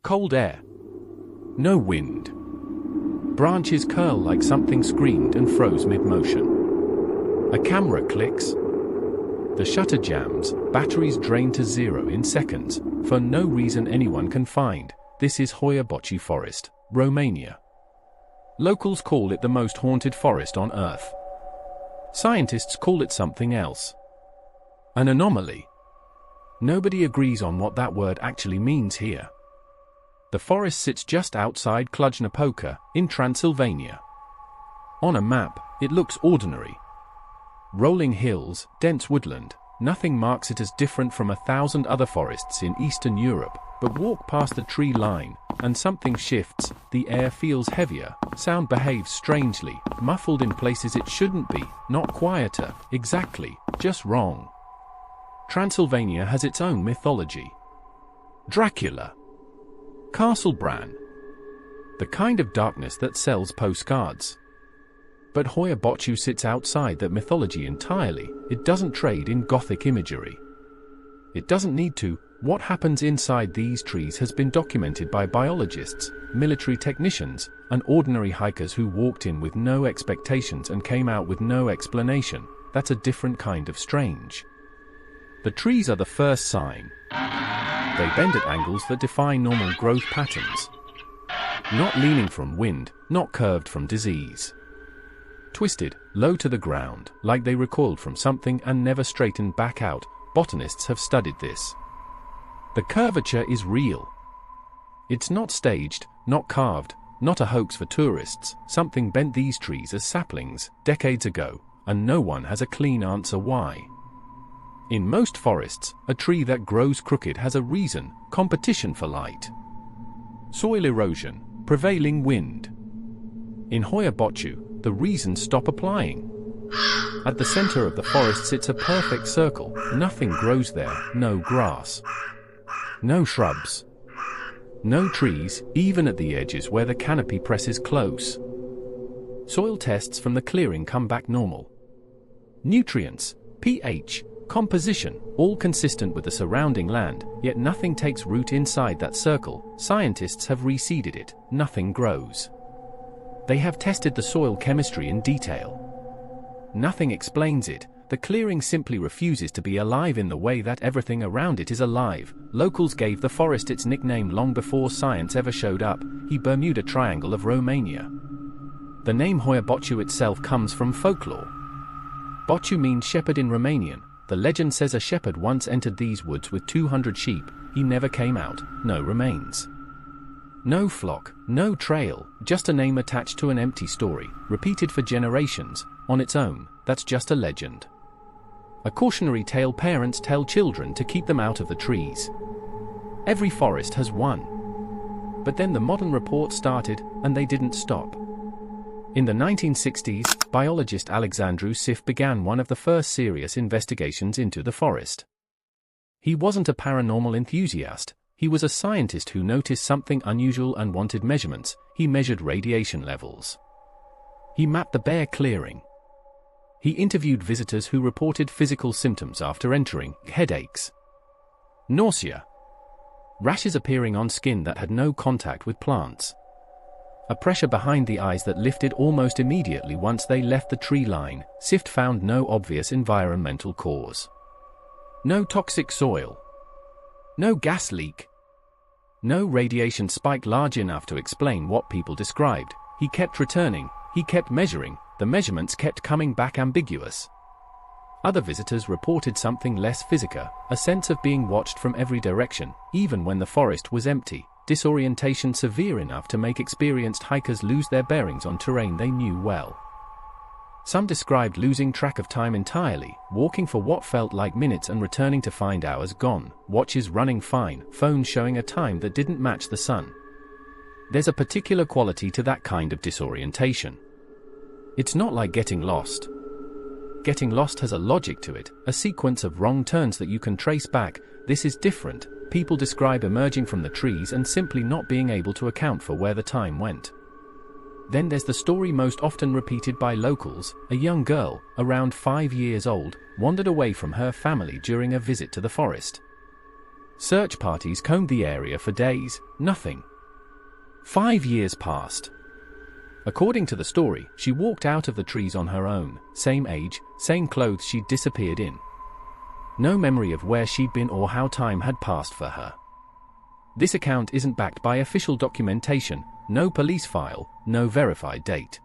Cold air. No wind. Branches curl like something screamed and froze mid-motion. A camera clicks. The shutter jams, batteries drain to zero in seconds, for no reason anyone can find. This is Hoia Baciu Forest, Romania. Locals call it the most haunted forest on Earth. Scientists call it something else. An anomaly. Nobody agrees on what that word actually means here. The forest sits just outside Cluj-Napoca, in Transylvania. On a map, it looks ordinary. Rolling hills, dense woodland, nothing marks it as different from 1,000 other forests in Eastern Europe, but walk past the tree line, and something shifts, the air feels heavier, sound behaves strangely, muffled in places it shouldn't be, not quieter, exactly, just wrong. Transylvania has its own mythology. Dracula. Castle Bran. The kind of darkness that sells postcards. But Hoia Baciu sits outside that mythology entirely. It doesn't trade in Gothic imagery. It doesn't need to. What happens inside these trees has been documented by biologists, military technicians, and ordinary hikers who walked in with no expectations and came out with no explanation. That's a different kind of strange. The trees are the first sign. They bend at angles that defy normal growth patterns. Not leaning from wind, not curved from disease. Twisted, low to the ground, like they recoiled from something and never straightened back out. Botanists have studied this. The curvature is real. It's not staged, not carved, not a hoax for tourists. Something bent these trees as saplings, decades ago, and no one has a clean answer why. In most forests, a tree that grows crooked has a reason: competition for light. Soil erosion, prevailing wind. In Hoia Baciu, the reasons stop applying. At the center of the forest sits a perfect circle. Nothing grows there, no grass. No shrubs. No trees, even at the edges where the canopy presses close. Soil tests from the clearing come back normal. Nutrients, pH, composition, all consistent with the surrounding land, yet nothing takes root inside that circle. Scientists have reseeded it, nothing grows. They have tested the soil chemistry in detail. Nothing explains it. The clearing simply refuses to be alive in the way that everything around it is alive. Locals gave the forest its nickname long before science ever showed up, the Bermuda Triangle of Romania. The name Hoia Baciu itself comes from folklore. Baciu means shepherd in Romanian. The legend says a shepherd once entered these woods with 200 sheep. He never came out, no remains. No flock, no trail, just a name attached to an empty story, repeated for generations. On its own, that's just a legend. A cautionary tale parents tell children to keep them out of the trees. Every forest has one. But then the modern report started, and they didn't stop. In the 1960s, biologist Alexandru Sif began one of the first serious investigations into the forest. He wasn't a paranormal enthusiast. He was a scientist who noticed something unusual and wanted measurements. He measured radiation levels. He mapped the bare clearing. He interviewed visitors who reported physical symptoms after entering: headaches, nausea, rashes appearing on skin that had no contact with plants, a pressure behind the eyes that lifted almost immediately once they left the tree line. Sift found no obvious environmental cause. No toxic soil. No gas leak. No radiation spike large enough to explain what people described. He kept returning, he kept measuring, the measurements kept coming back ambiguous. Other visitors reported something less physical, a sense of being watched from every direction, even when the forest was empty, disorientation severe enough to make experienced hikers lose their bearings on terrain they knew well. Some described losing track of time entirely, walking for what felt like minutes and returning to find hours gone, watches running fine, phones showing a time that didn't match the sun. There's a particular quality to that kind of disorientation. It's not like getting lost. Getting lost has a logic to it, a sequence of wrong turns that you can trace back. This is different. People describe emerging from the trees and simply not being able to account for where the time went. Then there's the story most often repeated by locals. A young girl, around 5 years old, wandered away from her family during a visit to the forest. Search parties combed the area for days, nothing. 5 years passed. According to the story, she walked out of the trees on her own, same age, same clothes she'd disappeared in. No memory of where she'd been or how time had passed for her. This account isn't backed by official documentation, no police file, no verified date.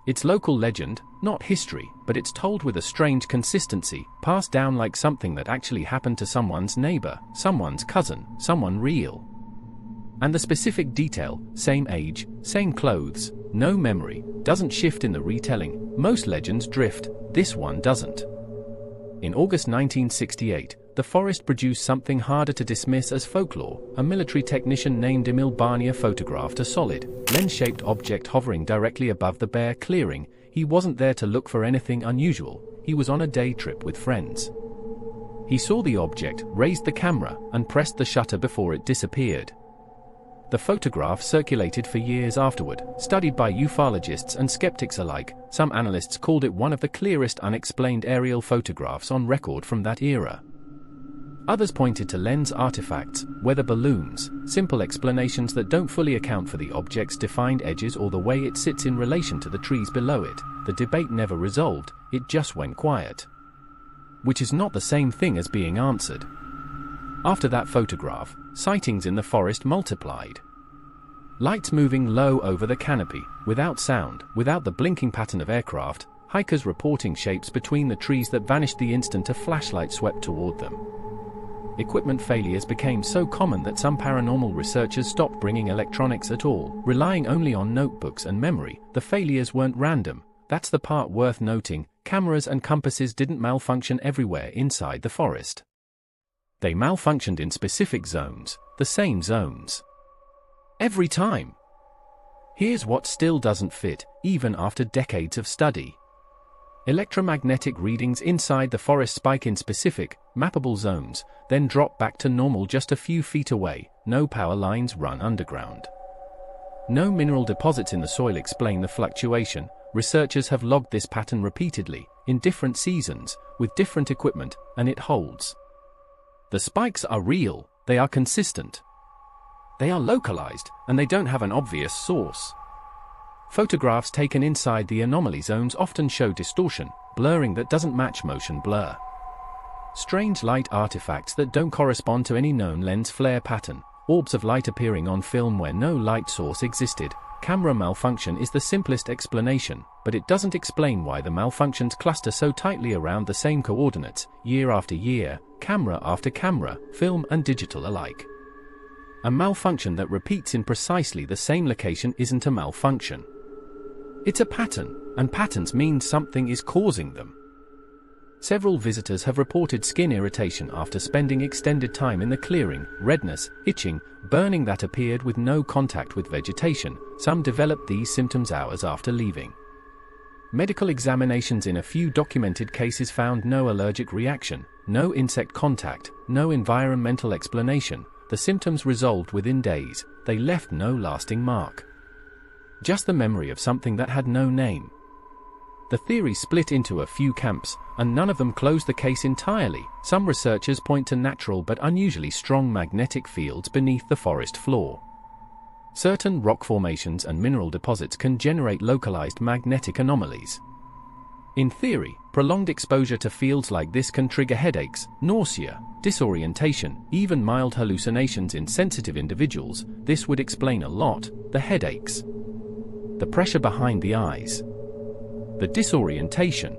It's local legend, not history, but it's told with a strange consistency, passed down like something that actually happened to someone's neighbor, someone's cousin, someone real. And the specific detail, same age, same clothes, no memory, doesn't shift in the retelling. Most legends drift, this one doesn't. In August 1968, the forest produced something harder to dismiss as folklore. A military technician named Emil Barnier photographed a solid, lens-shaped object hovering directly above the bare clearing. He wasn't there to look for anything unusual, he was on a day trip with friends. He saw the object, raised the camera, and pressed the shutter before it disappeared. The photograph circulated for years afterward, studied by ufologists and skeptics alike. Some analysts called it one of the clearest unexplained aerial photographs on record from that era. Others pointed to lens artifacts, weather balloons, simple explanations that don't fully account for the object's defined edges or the way it sits in relation to the trees below it. The debate never resolved, it just went quiet. Which is not the same thing as being answered. After that photograph, sightings in the forest multiplied. Lights moving low over the canopy, without sound, without the blinking pattern of aircraft, hikers reporting shapes between the trees that vanished the instant a flashlight swept toward them. Equipment failures became so common that some paranormal researchers stopped bringing electronics at all, relying only on notebooks and memory. The failures weren't random, that's the part worth noting. Cameras and compasses didn't malfunction everywhere inside the forest. They malfunctioned in specific zones, the same zones. Every time. Here's what still doesn't fit, even after decades of study. Electromagnetic readings inside the forest spike in specific, mappable zones, then drop back to normal just a few feet away. No power lines run underground. No mineral deposits in the soil explain the fluctuation. Researchers have logged this pattern repeatedly, in different seasons, with different equipment, and it holds. The spikes are real, they are consistent. They are localized, and they don't have an obvious source. Photographs taken inside the anomaly zones often show distortion, blurring that doesn't match motion blur. Strange light artifacts that don't correspond to any known lens flare pattern, orbs of light appearing on film where no light source existed. Camera malfunction is the simplest explanation, but it doesn't explain why the malfunctions cluster so tightly around the same coordinates, year after year, camera after camera, film and digital alike. A malfunction that repeats in precisely the same location isn't a malfunction. It's a pattern, and patterns mean something is causing them. Several visitors have reported skin irritation after spending extended time in the clearing, redness, itching, burning that appeared with no contact with vegetation. Some developed these symptoms hours after leaving. Medical examinations in a few documented cases found no allergic reaction, no insect contact, no environmental explanation. The symptoms resolved within days, they left no lasting mark. Just the memory of something that had no name. The theory split into a few camps, and none of them closed the case entirely. Some researchers point to natural but unusually strong magnetic fields beneath the forest floor. Certain rock formations and mineral deposits can generate localized magnetic anomalies. In theory, prolonged exposure to fields like this can trigger headaches, nausea, disorientation, even mild hallucinations in sensitive individuals. This would explain a lot: the headaches, the pressure behind the eyes, the disorientation,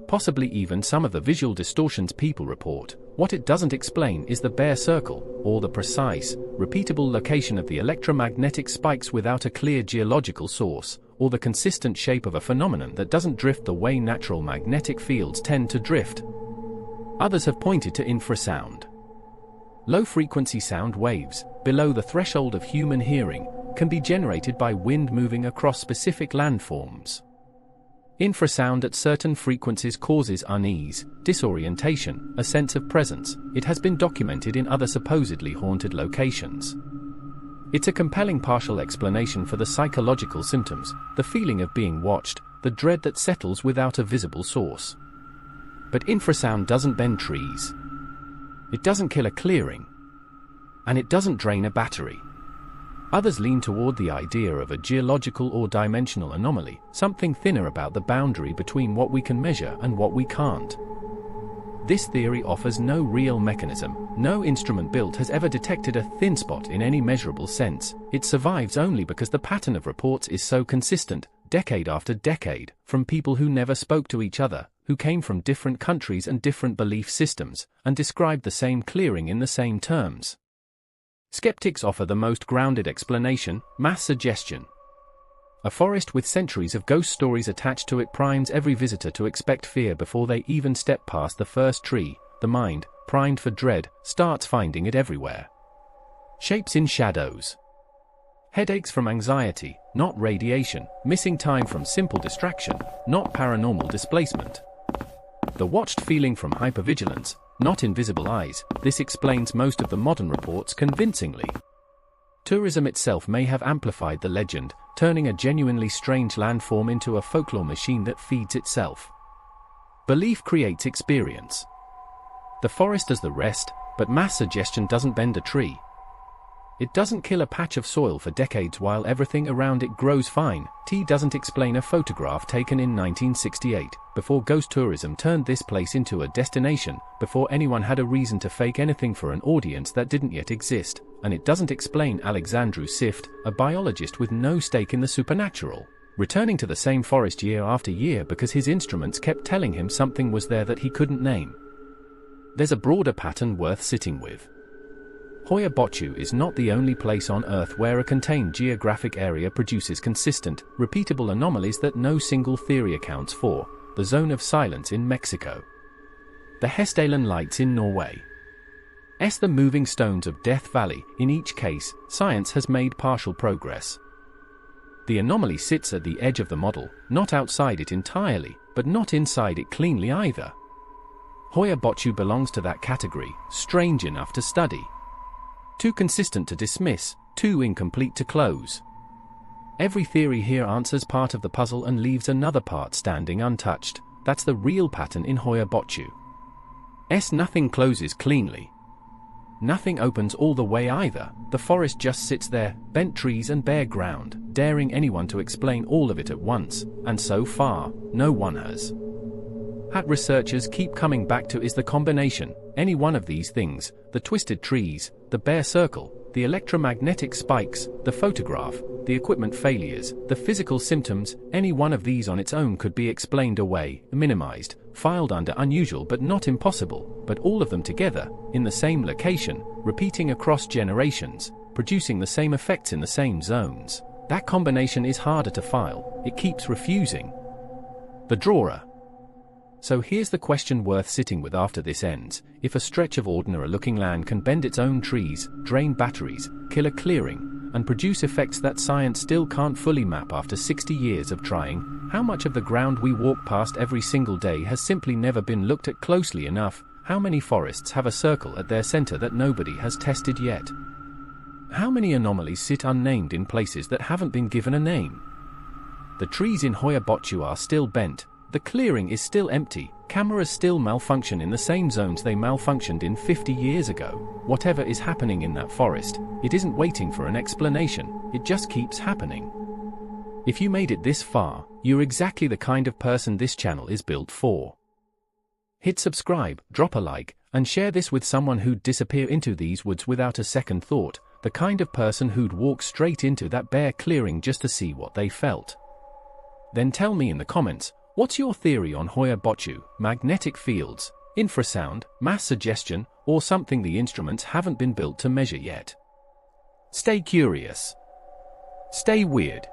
possibly even some of the visual distortions people report. What it doesn't explain is the bare circle, or the precise, repeatable location of the electromagnetic spikes without a clear geological source, or the consistent shape of a phenomenon that doesn't drift the way natural magnetic fields tend to drift. Others have pointed to infrasound. Low-frequency sound waves, below the threshold of human hearing, can be generated by wind moving across specific landforms. Infrasound at certain frequencies causes unease, disorientation, a sense of presence. It has been documented in other supposedly haunted locations. It's a compelling partial explanation for the psychological symptoms, the feeling of being watched, the dread that settles without a visible source. But infrasound doesn't bend trees. It doesn't kill a clearing. And it doesn't drain a battery. Others lean toward the idea of a geological or dimensional anomaly, something thinner about the boundary between what we can measure and what we can't. This theory offers no real mechanism. No instrument built has ever detected a thin spot in any measurable sense. It survives only because the pattern of reports is so consistent, decade after decade, from people who never spoke to each other, who came from different countries and different belief systems, and described the same clearing in the same terms. Skeptics offer the most grounded explanation: mass suggestion. A forest with centuries of ghost stories attached to it primes every visitor to expect fear before they even step past the first tree. The mind, primed for dread, starts finding it everywhere. Shapes in shadows. Headaches from anxiety, not radiation. Missing time from simple distraction, not paranormal displacement. The watched feeling from hypervigilance, not invisible eyes. This explains most of the modern reports convincingly. Tourism itself may have amplified the legend, turning a genuinely strange landform into a folklore machine that feeds itself. Belief creates experience. The forest does the rest, but mass suggestion doesn't bend a tree. It doesn't kill a patch of soil for decades while everything around it grows fine. T doesn't explain a photograph taken in 1968, before ghost tourism turned this place into a destination, before anyone had a reason to fake anything for an audience that didn't yet exist. And it doesn't explain Alexandru Sift, a biologist with no stake in the supernatural, returning to the same forest year after year because his instruments kept telling him something was there that he couldn't name. There's a broader pattern worth sitting with. Hoia Baciu is not the only place on Earth where a contained geographic area produces consistent, repeatable anomalies that no single theory accounts for. The Zone of Silence in Mexico. The Hestalen Lights in Norway. The Moving Stones of Death Valley. In each case, science has made partial progress. The anomaly sits at the edge of the model, not outside it entirely, but not inside it cleanly either. Hoia Baciu belongs to that category, strange enough to study. Too consistent to dismiss, too incomplete to close. Every theory here answers part of the puzzle and leaves another part standing untouched. That's the real pattern in Hoia Baciu. Nothing closes cleanly. Nothing opens all the way either. The forest just sits there, bent trees and bare ground, daring anyone to explain all of it at once, and so far, no one has. What researchers keep coming back to is the combination, any one of these things, the twisted trees, the bare circle, the electromagnetic spikes, the photograph, the equipment failures, the physical symptoms. Any one of these on its own could be explained away, minimized, filed under unusual but not impossible, but all of them together, in the same location, repeating across generations, producing the same effects in the same zones. That combination is harder to file, it keeps refusing. The drawer. So here's the question worth sitting with after this ends. If a stretch of ordinary-looking land can bend its own trees, drain batteries, kill a clearing, and produce effects that science still can't fully map after 60 years of trying, how much of the ground we walk past every single day has simply never been looked at closely enough? How many forests have a circle at their center that nobody has tested yet? How many anomalies sit unnamed in places that haven't been given a name? The trees in Hoia Baciu are still bent. The clearing is still empty, cameras still malfunction in the same zones they malfunctioned in 50 years ago. Whatever is happening in that forest, it isn't waiting for an explanation, it just keeps happening. If you made it this far, you're exactly the kind of person this channel is built for. Hit subscribe, drop a like, and share this with someone who'd disappear into these woods without a second thought, the kind of person who'd walk straight into that bare clearing just to see what they felt. Then tell me in the comments, what's your theory on Hoia Baciu, magnetic fields, infrasound, mass suggestion, or something the instruments haven't been built to measure yet? Stay curious. Stay weird.